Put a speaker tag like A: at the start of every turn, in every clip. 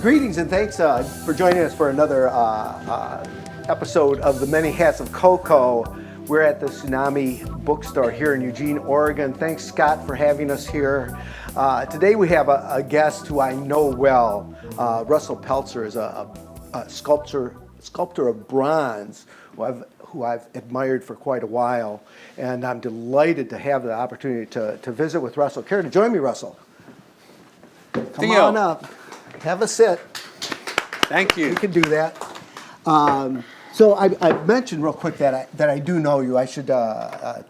A: Greetings and thanks for joining us for another episode of the Many Hats of Coco. We're at the Tsunami Bookstore here in Eugene, Oregon. Thanks, Scott, for having us here. Today we have a guest who I know well. Russell Peltzer is a sculptor of bronze who I've admired for quite a while. And I'm delighted to have the opportunity to visit with Russell. Care to join me, Russell? Come on up. Have a sit.
B: Thank you.
A: You can do that. So I mentioned real quick that I do know you. I should,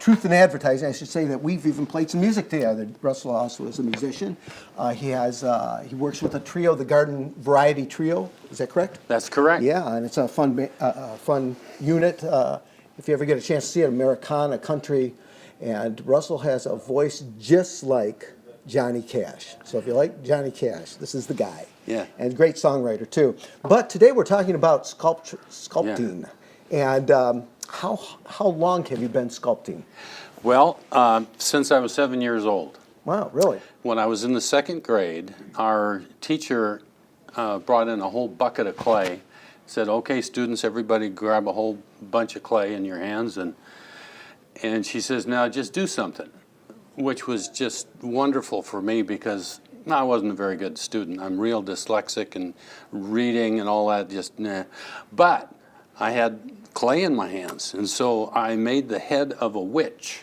A: truth in advertising, I should say that we've even played some music together. Russell also is a musician. He works with a trio, the Garden Variety Trio. Is that correct?
B: That's correct.
A: Yeah, and it's a fun unit. If you ever get a chance to see it, Americana country. And Russell has a voice just like Johnny Cash. So if you like Johnny Cash, this is the guy.
B: Yeah.
A: And great songwriter too. But today we're talking about sculpting. Yeah. And how long have you been sculpting?
B: Well, since I was 7 years old.
A: Wow, really?
B: When I was in the second grade, our teacher brought in a whole bucket of clay, said, okay, students, everybody grab a whole bunch of clay in your hands. And she says, now just do something, which was just wonderful for me because I wasn't a very good student. I'm real dyslexic and reading and all that, just nah. But I had clay in my hands, and so I made the head of a witch.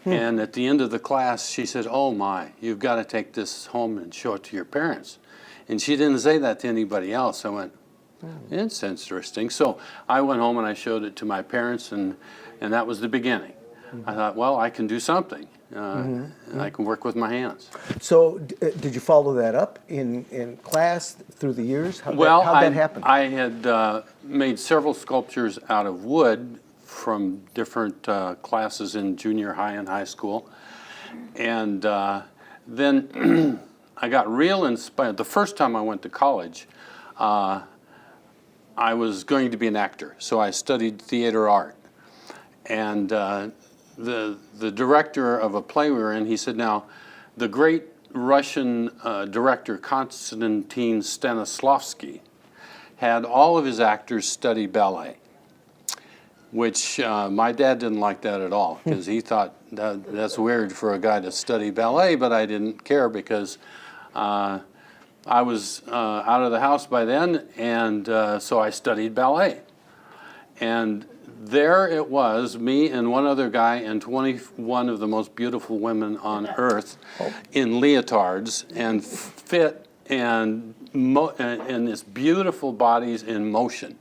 B: And at the end of the class, she said, oh my, you've got to take this home and show it to your parents. And she didn't say that to anybody else. I went, it's interesting. So I went home and I showed it to my parents, and that was the beginning. I thought, well, I can do something. And I can work with my hands.
A: So did you follow that up in class through the years? How'd that happen?
B: I had made several sculptures out of wood from different classes in junior high and high school. And then I got real inspired. The first time I went to college, I was going to be an actor. So I studied theater art. And the director of a play we were in, he said, now, the great Russian director Konstantin Stanislavski had all of his actors study ballet, which my dad didn't like that at all because he thought that's weird for a guy to study ballet, but I didn't care because I was out of the house by then, and so I studied ballet. And there it was, me and one other guy and 21 of the most beautiful women on earth in leotards and fit and this beautiful bodies in motion.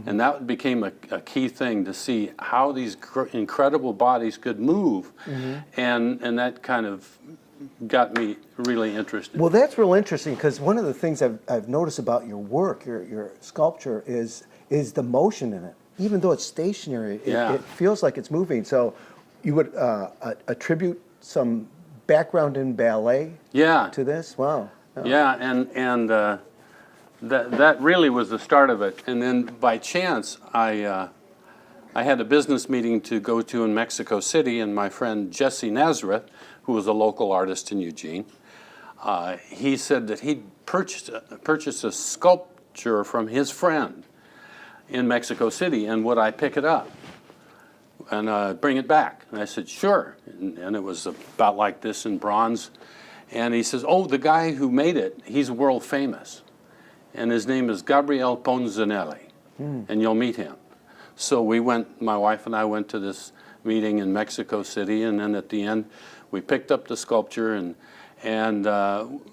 B: And that became a key thing to see how these incredible bodies could move. And that kind of got me really interested.
A: Well, that's real interesting because one of the things I've noticed about your work, your sculpture, is the motion in it. Even though it's stationary, it feels like it's moving. So you would attribute some background in ballet to this? Wow. Oh.
B: Yeah, and that really was the start of it. And then by chance, I had a business meeting to go to in Mexico City, and my friend Jesse Nazareth, who was a local artist in Eugene, he said that he'd purchased a sculpture from his friend in Mexico City, and would I pick it up and bring it back? And I said, sure. And it was about like this in bronze. And he says, oh, the guy who made it, he's world famous. And his name is Gabriel Ponzanelli, and you'll meet him. So we went, my wife and I went to this meeting in Mexico City, and then at the end, we picked up the sculpture, And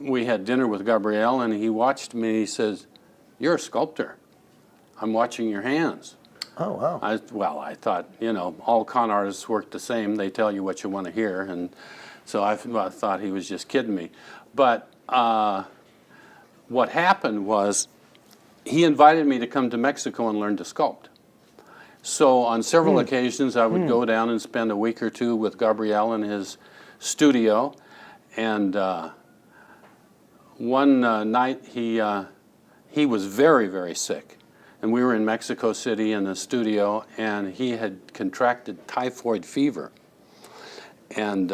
B: we had dinner with Gabrielle, and he watched me, and he says, "You're a sculptor. I'm watching your hands."
A: Oh, wow.
B: Well, I thought, you know, all con artists work the same. They tell you what you want to hear. And so I thought he was just kidding me. But what happened was he invited me to come to Mexico and learn to sculpt. So on several occasions, I would go down and spend a week or two with Gabrielle in his studio. And one night he was very, very sick. And we were in Mexico City in the studio, and he had contracted typhoid fever. And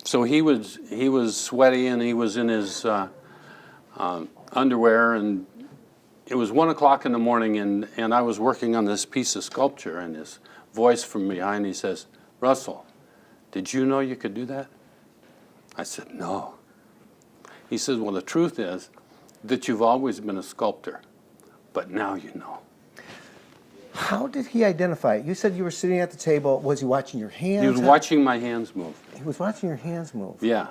B: so he was sweaty, and he was in his underwear, and it was 1 o'clock in the morning, and I was working on this piece of sculpture, and his voice from behind, he says, "Russell, did you know you could do that?" I said, "No." He says, "Well, the truth is that you've always been a sculptor, but now you know."
A: How did he identify it? You said you were sitting at the table. Was he watching your hands?
B: He was watching my hands move.
A: He was watching your hands move.
B: Yeah.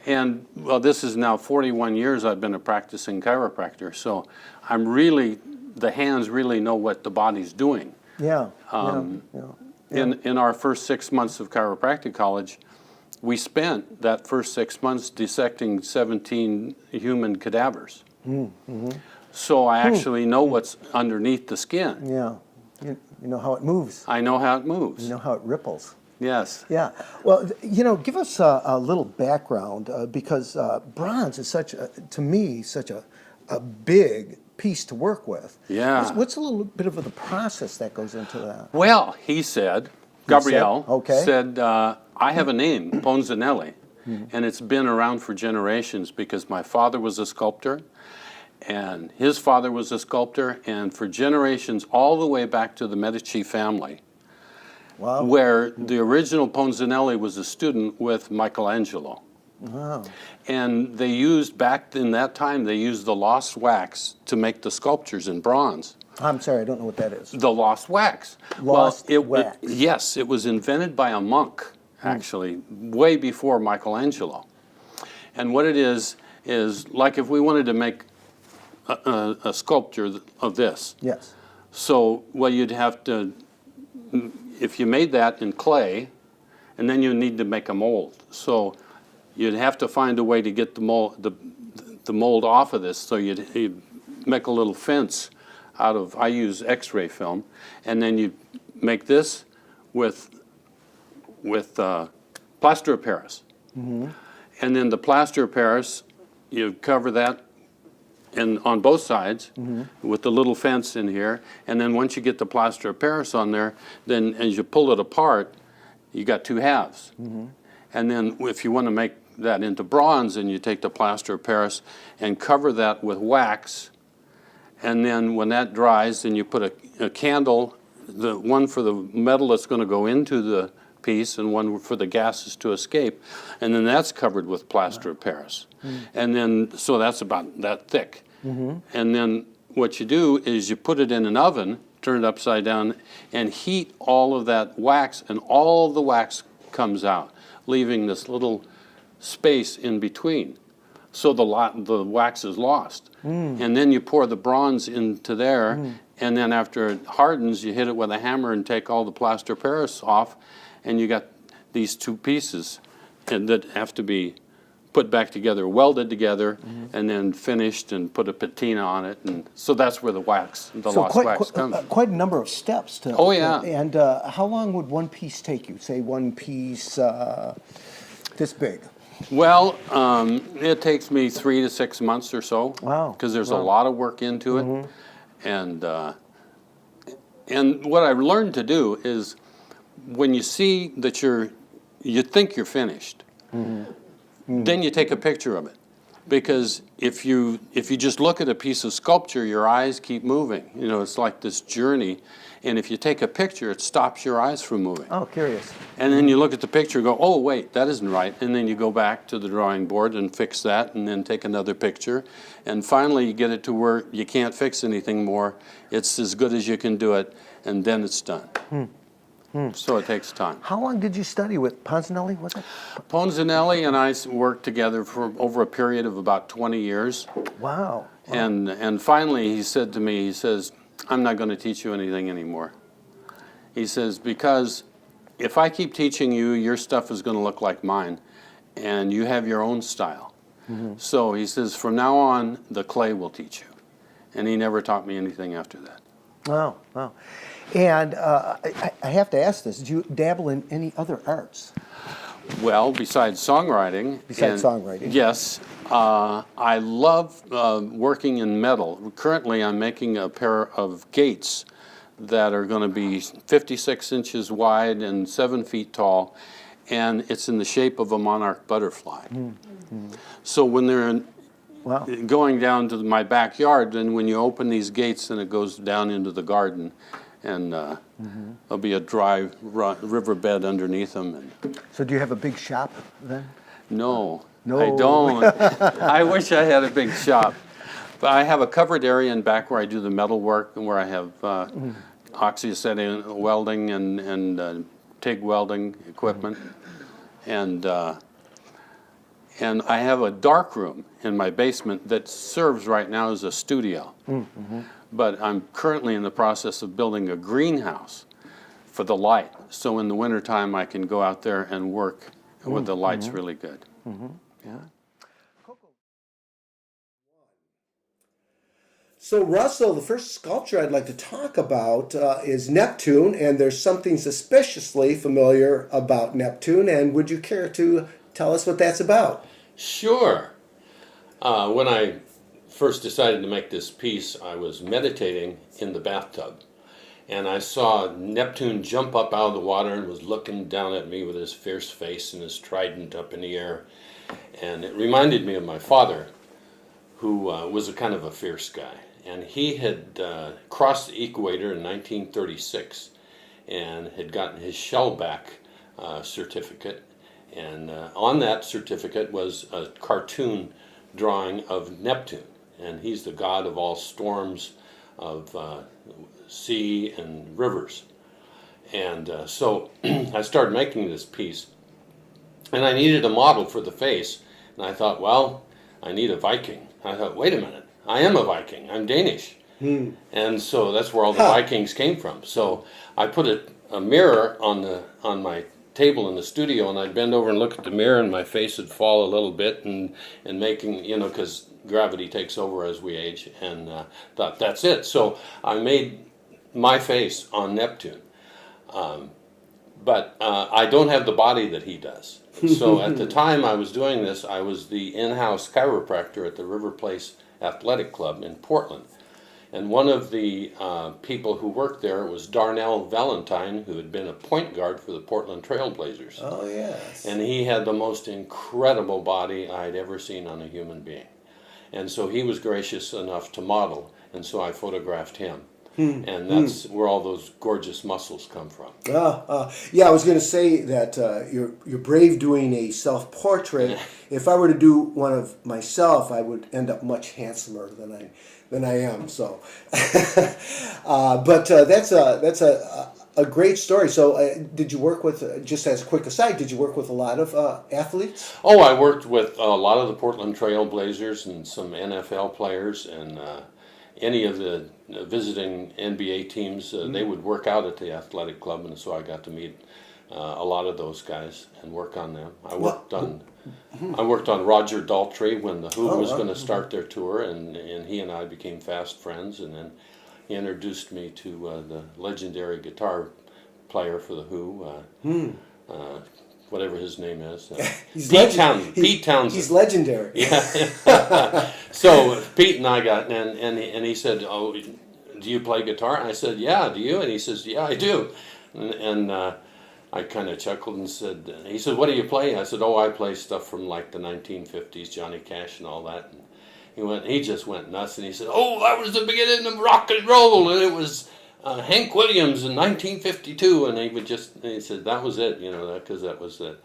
B: And, well, this is now 41 years I've been a practicing chiropractor, so I'm really, the hands really know what the body's doing.
A: Yeah.
B: In our first 6 months of chiropractic college, we spent that first 6 months dissecting 17 human cadavers. So I actually know what's underneath the skin.
A: Yeah. You know how it moves.
B: I know how it moves.
A: You know how it ripples.
B: Yes.
A: Yeah. Well, you know, give us a little background because bronze is to me, such a big piece to work with.
B: Yeah.
A: What's a little bit of the process that goes into that?
B: Well, he said, Gabrielle
A: said,
B: I have a name, Ponzanelli, and it's been around for generations because my father was a sculptor, and his father was a sculptor, and for generations, all the way back to the Medici family, where the original Ponzanelli was a student with Michelangelo.
A: Wow.
B: And they used, back in that time, they used the lost wax to make the sculptures in bronze.
A: I'm sorry, I don't know what that is.
B: The lost wax.
A: Lost wax.
B: Yes, it was invented by a monk, actually, way before Michelangelo. And what it is like if we wanted to make a sculpture of this.
A: Yes.
B: So, well, you'd have to, if you made that in clay, and then you need to make a mold. So you'd have to find a way to get the mold off of this. So you'd make a little fence out of, I use X-ray film, and then you make this with plaster of Paris. And then the plaster of Paris, you cover that on both sides with the little fence in here, and then once you get the plaster of Paris on there, then as you pull it apart, you got two halves. And then if you want to make that into bronze, and you take the plaster of Paris and cover that with wax, and then when that dries, then you put a candle, the one for the metal that's going to go into the piece and one for the gases to escape, and then that's covered with plaster of Paris. And then, so that's about that thick. And then what you do is you put it in an oven, turn it upside down, and heat all of that wax, and all the wax comes out, leaving this little space in between. So the wax is lost. And then you pour the bronze into there, and then after it hardens, you hit it with a hammer and take all the plaster of Paris off, and you got these two pieces that have to be put back together, welded together, and then finished and put a patina on it. And so that's where the wax, the lost wax comes.
A: Quite a number of steps to.
B: Oh, yeah.
A: And how long would one piece take you? Say one piece this big.
B: Well, it takes me 3 to 6 months or so.
A: Wow.
B: Because there's a lot of work into it. And what I've learned to do is when you see that you think you're finished, then you take a picture of it. Because if you just look at a piece of sculpture, your eyes keep moving. You know, it's like this journey. And if you take a picture, it stops your eyes from moving.
A: Oh, curious.
B: And then you look at the picture and go, oh, wait, that isn't right. And then you go back to the drawing board and fix that, and then take another picture. And finally, you get it to where you can't fix anything more. It's as good as you can do it, and then it's done. So it takes time.
A: How long did you study with Ponzanelli? Was it?
B: Ponzanelli and I worked together for over a period of about 20 years.
A: Wow.
B: And finally he said to me, he says, I'm not going to teach you anything anymore. He says, because if I keep teaching you, your stuff is going to look like mine, and you have your own style. So he says, from now on, the clay will teach you. And he never taught me anything after that.
A: Wow, wow. And I have to ask this, did you dabble in any other arts?
B: Well, besides songwriting. Yes. I love working in metal. Currently, I'm making a pair of gates that are going to be 56 inches wide and 7 feet tall, and it's in the shape of a monarch butterfly. So when they're going down to my backyard, then when you open these gates, then it goes down into the garden, and there'll be a dry riverbed underneath them.
A: So do you have a big shop then?
B: No,
A: No.
B: I don't. I wish I had a big shop. But I have a covered area in back where I do the metal work and where I have oxyacetylene welding and TIG welding equipment. And I have a dark room in my basement that serves right now as a studio. But I'm currently in the process of building a greenhouse for the light. So in the wintertime I can go out there and work with the light's really good.
A: Yeah. So Russell, the first sculpture I'd like to talk about is Neptune, and there's something suspiciously familiar about Neptune, and would you care to tell us what that's about?
B: Sure. When I first decided to make this piece, I was meditating in the bathtub, and I saw Neptune jump up out of the water and was looking down at me with his fierce face and his trident up in the air, and it reminded me of my father, who was a kind of a fierce guy. And he had crossed the equator in 1936 and had gotten his shellback certificate. And on that certificate was a cartoon drawing of Neptune. And he's the god of all storms, of sea and rivers. And so I started making this piece. And I needed a model for the face. And I thought, well, I need a Viking. I thought, wait a minute. I am a Viking. I'm Danish. And so that's where all the Vikings came from. So I put a mirror on my table in the studio, and I'd bend over and look at the mirror, and my face would fall a little bit, and making, because gravity takes over as we age, and thought, that's it. So I made my face on Neptune. But I don't have the body that he does. So at the time I was doing this, I was the in-house chiropractor at the River Place Athletic Club in Portland. And one of the people who worked there was Darnell Valentine, who had been a point guard for the Portland Trail Blazers.
A: Oh, yes.
B: And he had the most incredible body I'd ever seen on a human being. And so he was gracious enough to model, and so I photographed him. And that's where all those gorgeous muscles come from.
A: Yeah, I was going to say that you're brave doing a self-portrait. If I were to do one of myself, I would end up much handsomer than I am. So, but that's a great story. So, did you work with? Just as a quick aside, did you work with a lot of athletes?
B: Oh, I worked with a lot of the Portland Trail Blazers and some NFL players and. Any of the visiting NBA teams, they would work out at the athletic club, and so I got to meet a lot of those guys and work on them. I worked on Roger Daltrey when the Who was going to start their tour, and he and I became fast friends, and then he introduced me to the legendary guitar player for the Who, whatever his name is. Pete Townsend.
A: He's legendary.
B: Yeah. So Pete and I got, and he said, "Oh, do you play guitar?" And I said, "Yeah, do you?" And he says, "Yeah, I do." And I kind of chuckled and said, he said, "What do you play?" I said, "Oh, I play stuff from like the 1950s, Johnny Cash and all that." And he just went nuts, and he said, "Oh, that was the beginning of rock and roll, and it was Hank Williams in 1952." And he said that was it, because that was the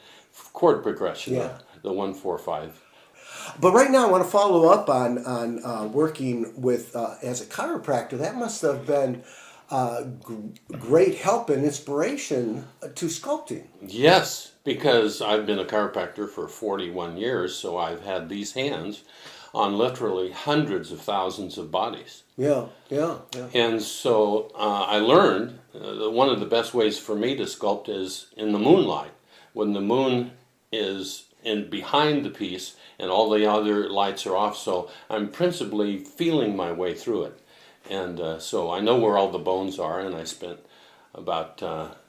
B: chord progression, the 1-4-5.
A: But right now, I want to follow up on working with as a chiropractor. That must have been great help and inspiration to sculpting.
B: Yes, because I've been a chiropractor for 41 years, so I've had these hands on literally hundreds of thousands of bodies.
A: Yeah.
B: And so I learned one of the best ways for me to sculpt is in the moonlight. When the moon is behind the piece and all the other lights are off, so I'm principally feeling my way through it. And so I know where all the bones are, and I spent about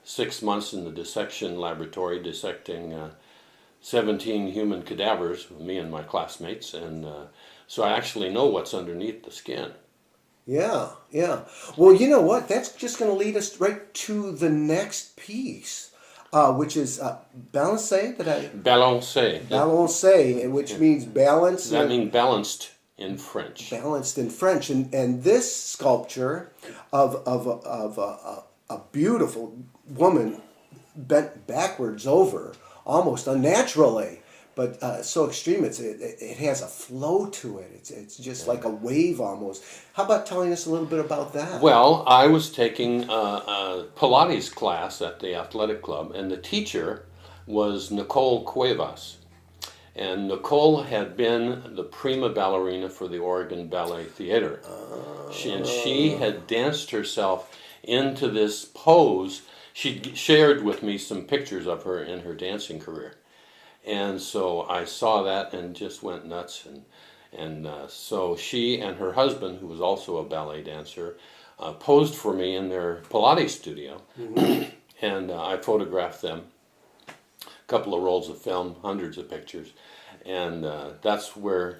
B: 6 months in the dissection laboratory dissecting 17 human cadavers with me and my classmates, and so I actually know what's underneath the skin.
A: Yeah. Well, you know what? That's just going to lead us right to the next piece, which is balancé. Balancé, which means balance.
B: That means balanced in French.
A: Balanced in French, and this sculpture of a beautiful woman bent backwards over, almost unnaturally, but so extreme. It has a flow to it. It's just like a wave almost. How about telling us a little bit about that?
B: Well, I was taking a Pilates class at the athletic club, and the teacher was Nicole Cuevas. And Nicole had been the prima ballerina for the Oregon Ballet Theater. She had danced herself into this pose. She shared with me some pictures of her in her dancing career. And so I saw that and just went nuts. And so she and her husband, who was also a ballet dancer, posed for me in their Pilates studio. Mm-hmm. And I photographed them. Couple of rolls of film, hundreds of pictures, and that's where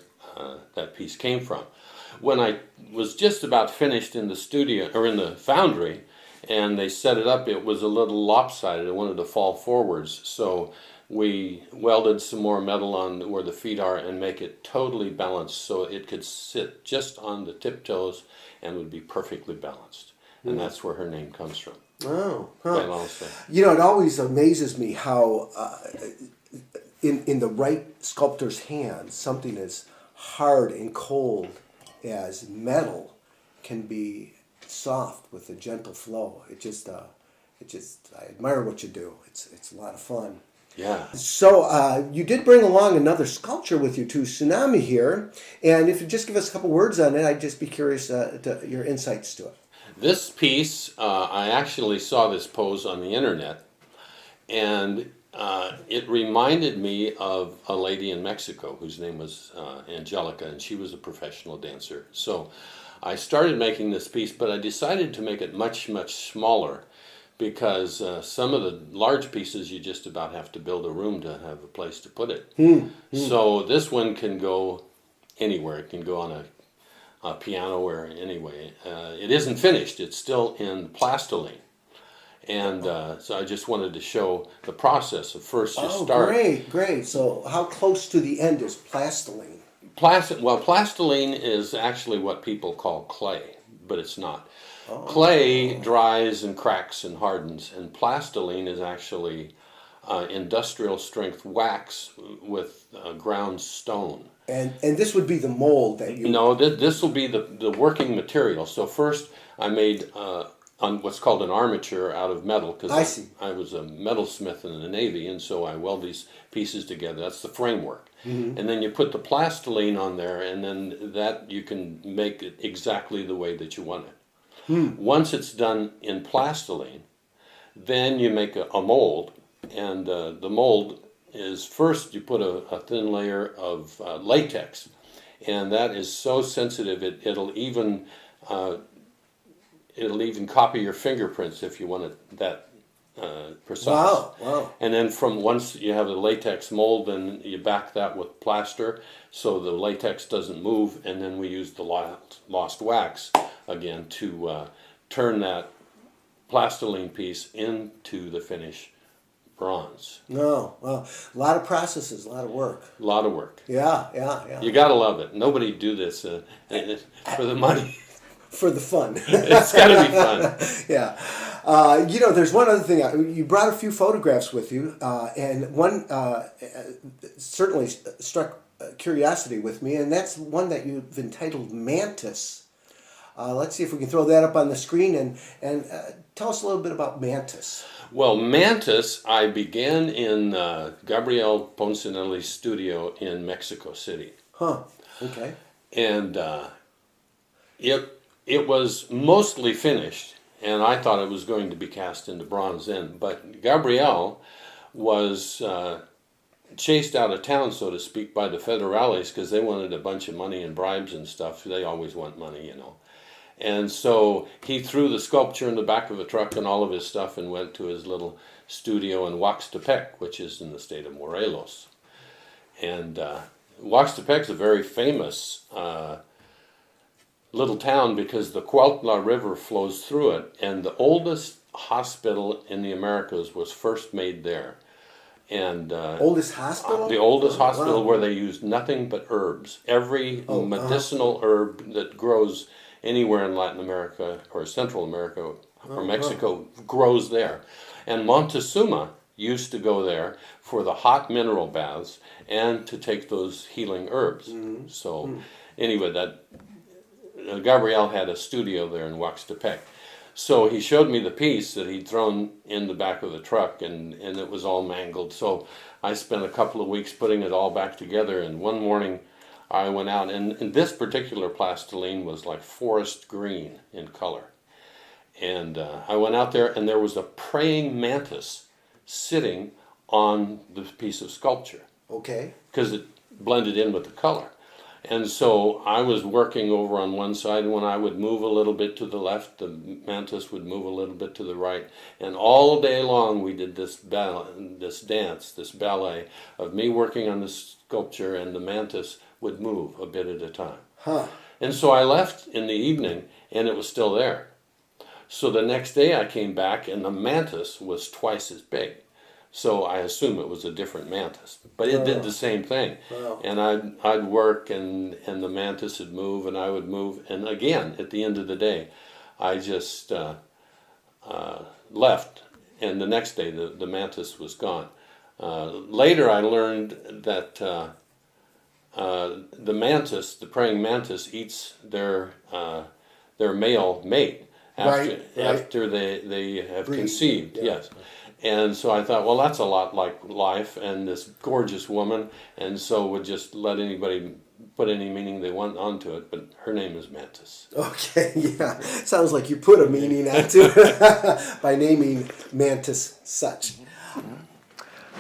B: that piece came from. When I was just about finished in the studio, or in the foundry, and they set it up, it was a little lopsided. It wanted to fall forwards, so we welded some more metal on where the feet are and make it totally balanced so it could sit just on the tiptoes and would be perfectly balanced. And that's where her name comes from.
A: Oh, huh.
B: You
A: know, it always amazes me how in the right sculptor's hands, something as hard and cold as metal can be soft with a gentle flow. I admire what you do. It's a lot of fun.
B: Yeah.
A: So you did bring along another sculpture with you too, Tsunami here, and if you just give us a couple words on it, I'd just be curious to your insights to it.
B: This piece, I actually saw this pose on the internet, and it reminded me of a lady in Mexico whose name was Angelica, and she was a professional dancer. So I started making this piece, but I decided to make it much, much smaller because some of the large pieces you just about have to build a room to have a place to put it. So this one can go anywhere. It can go on a piano or anyway. It isn't finished. It's still in plastiline. And so I just wanted to show the process of first you start.
A: Great. So how close to the end is plastiline?
B: Plastiline is actually what people call clay, but it's not. Clay dries and cracks and hardens, and plastiline is actually industrial strength wax with ground stone.
A: And this would be the mold that you...
B: No, this will be the working material. So first I made on what's called an armature out of metal, because I was a metalsmith in the Navy, and so I weld these pieces together. That's the framework. Mm-hmm. And then you put the plastiline on there, and then that you can make it exactly the way that you want it. Once it's done in plastiline, then you make a mold, and the mold is first you put a thin layer of latex, and that is so sensitive it'll even copy your fingerprints if you want it that precise. Wow. And then once you have the latex mold, then you back that with plaster so the latex doesn't move, and then we use the lost wax again to turn that plastiline piece into the finished bronze.
A: No, well, a lot of processes, a lot of work.
B: A lot of work.
A: Yeah.
B: You gotta love it. Nobody do this for the money.
A: For the fun.
B: It's got to be fun.
A: Yeah. There's one other thing. You brought a few photographs with you, and one certainly struck curiosity with me, and that's one that you've entitled Mantis. Let's see if we can throw that up on the screen and tell us a little bit about Mantis.
B: Well, Mantis, I began in Gabriel Poncinelli's studio in Mexico City.
A: Huh, okay.
B: And it was mostly finished, and I thought it was going to be cast into bronze then. But Gabriel was chased out of town, so to speak, by the federales because they wanted a bunch of money and bribes and stuff. They always want money, you know. And so he threw the sculpture in the back of a truck and all of his stuff and went to his little studio in Huaxtepec, which is in the state of Morelos. And Huaxtepec is a very famous little town because the Cuautla River flows through it, and the oldest hospital in the Americas was first made there. And
A: Oldest hospital?
B: The oldest
A: Oh,
B: hospital
A: wow.
B: where they used nothing but herbs. Every medicinal herb that grows anywhere in Latin America or Central America or Mexico grows there. And Montezuma used to go there for the hot mineral baths and to take those healing herbs. So anyway, that Gabriel had a studio there in Huaxtepec. So he showed me the piece that he'd thrown in the back of the truck, and it was all mangled. So I spent a couple of weeks putting it all back together, and one morning I went out, and this particular plastiline was like forest green in color. And I went out there, and there was a praying mantis sitting on the piece of sculpture.
A: Okay.
B: Because it blended in with the color. And so I was working over on one side, and when I would move a little bit to the left, the mantis would move a little bit to the right. And all day long we did this dance, this ballet of me working on the sculpture, and the mantis would move a bit at a time.
A: Huh.
B: And so I left in the evening, and it was still there. So the next day I came back, and the mantis was twice as big. So I assume it was a different mantis, but it did the same thing.
A: Wow.
B: And I'd work, and the mantis would move, and I would move. And again, at the end of the day, I just left, and the next day the mantis was gone. Later I learned that the mantis, the praying mantis, eats their male mate after they have conceived.
A: Yeah.
B: Yes. And so I thought, well, that's a lot like life, and this gorgeous woman, and so would just let anybody put any meaning they want onto it, but her name is Mantis.
A: Okay, yeah. Sounds like you put a meaning onto it by naming Mantis such.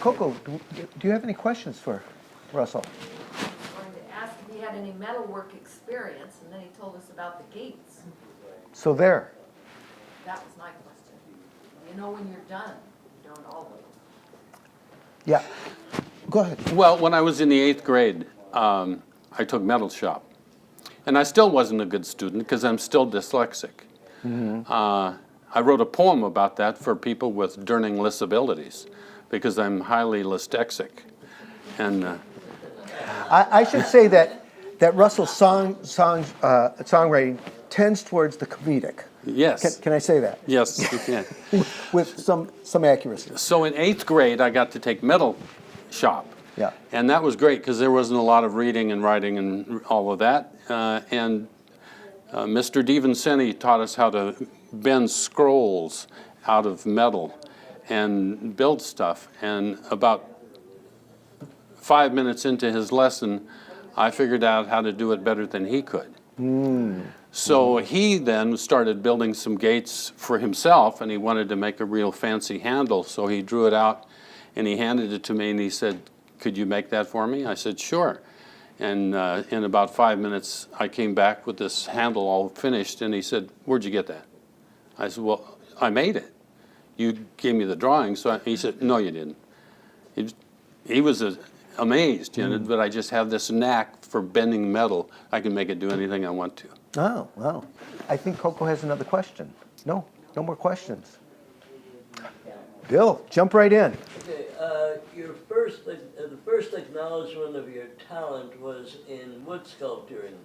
A: Coco, do you have any questions for Russell?
C: I wanted to ask if he had any metalwork experience, and then he told us about the gates.
A: So there.
C: That was my question. You know when you're done, you don't always.
A: Yeah. Go ahead.
B: Well, when I was in the 8th grade, I took metal shop. And I still wasn't a good student because I'm still dyslexic. I wrote a poem about that for people with learning disabilities because I'm highly dyslexic. And
A: I should say that Russell's songwriting tends towards the comedic.
B: yes,
A: Can I say that?
B: yes, you can.
A: With some accuracy.
B: So in 8th grade, I got to take metal shop.
A: Yeah.
B: And that was great because there wasn't a lot of reading and writing and all of that. And Mr. DiVincenzi taught us how to bend scrolls out of metal and build stuff. And about 5 minutes into his lesson, I figured out how to do it better than he could. So he then started building some gates for himself, and he wanted to make a real fancy handle. So he drew it out, and he handed it to me, and he said, "Could you make that for me?" I said, "Sure." And in about 5 minutes, I came back with this handle all finished, and he said, "Where'd you get that?" I said, "Well, I made it. You gave me the drawing." So he said, "No, you didn't." He was amazed, you know, but I just have this knack for bending metal. I can make it do anything I want to.
A: Oh, wow. I think Coco has another question. No more questions. Bill, jump right in.
D: Okay, the first acknowledgement of your talent was in wood sculpturing.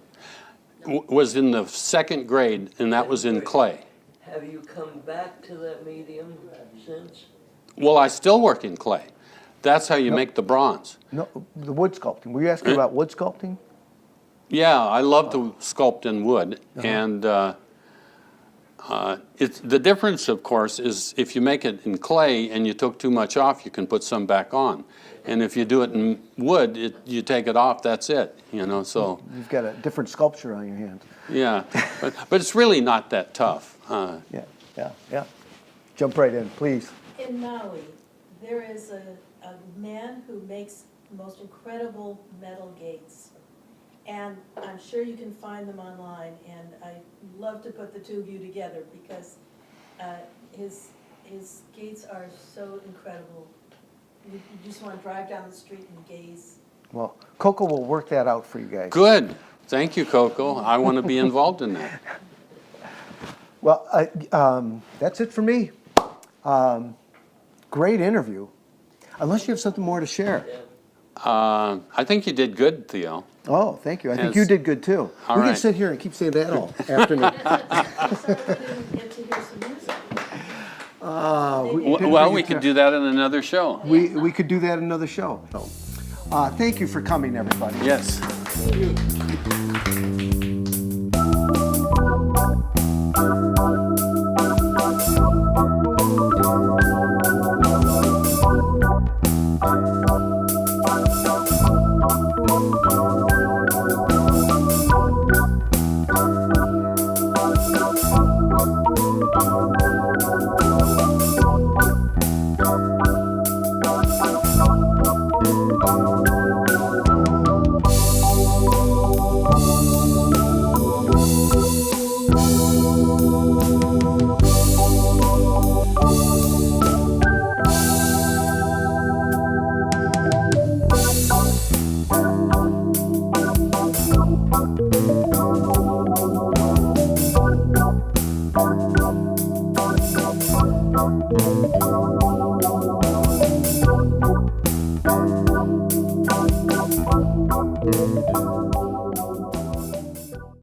B: Was in the 2nd grade, and that was in clay.
D: Have you come back to that medium since?
B: Well, I still work in clay. That's how you make the bronze.
A: No, the wood sculpting. Were you asking about wood sculpting?
B: Yeah, I love to sculpt in wood, and it's the difference, of course, is if you make it in clay and you took too much off, you can put some back on, and if you do it in wood, you take it off, that's it, you know. So
A: You've got a different sculpture on your hands.
B: yeah, but it's really not that tough.
A: Yeah. Jump right in, please.
E: In Maui, there is a man who makes the most incredible metal gates. And I'm sure you can find them online, and I'd love to put the two of you together because his gates are so incredible. You just want to drive down the street and gaze.
A: Well, Coco will work that out for you guys.
B: Good, thank you, Coco. I want to be involved in that.
A: Well, that's it for me. Great interview. Unless you have something more to share.
B: I think you did good, Theo.
A: Oh, thank you. I think
B: Yes.
A: you did good too.
B: All
A: We can
B: right.
A: sit here and keep saying that all afternoon.
E: So we didn't get to hear some music.
B: Well, we could do that in another show.
A: We could do that in another show. Thank you for coming, everybody.
B: Yes.
A: Thank you.